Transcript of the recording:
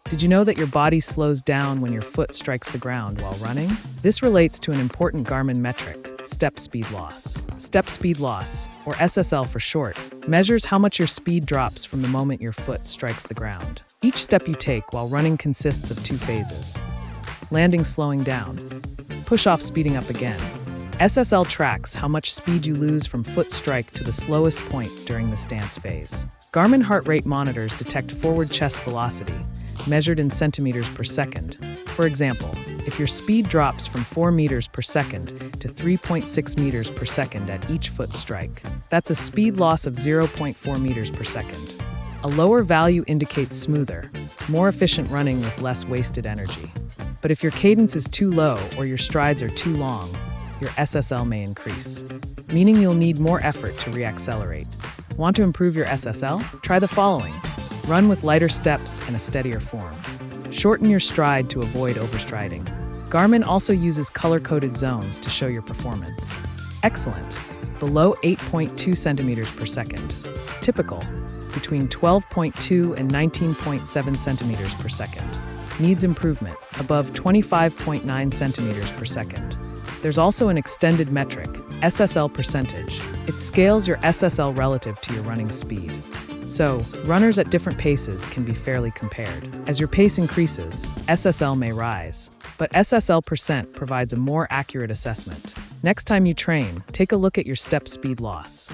Did you know that your body slows down when your foot strikes the ground while running? This relates to an important Garmin metric, step speed loss. Step speed loss, or SSL for short, measures how much your speed drops from the moment your foot strikes the ground. Each step you take while running consists of two phases. Landing, slowing down. Push-off, speeding up again. SSL tracks how much speed you lose from foot strike to the slowest point during the stance phase. Garmin heart rate monitors detect forward chest velocity, measured in centimeters per second. For example, if your speed drops from 4 meters per second to 3.6 meters per second at each foot strike, that's a speed loss of 0.4 meters per second. A lower value indicates smoother, more efficient running with less wasted energy. But if your cadence is too low or your strides are too long, your SSL may increase, meaning you'll need more effort to reaccelerate. Want to improve your SSL? Try the following. Run with lighter steps and a steadier form. Shorten your stride to avoid overstriding. Garmin also uses color-coded zones to show your performance. Excellent. Below 8.2 centimeters per second. Typical. Between 12.2 and 19.7 centimeters per second. Needs improvement. Above 25.9 centimeters per second. There's also an extended metric, SSL Percentage. It scales your SSL relative to your running speed. So, runners at different paces can be fairly compared. As your pace increases, SSL may rise, but SSL percent provides a more accurate assessment. Next time you train, take a look at your step speed loss.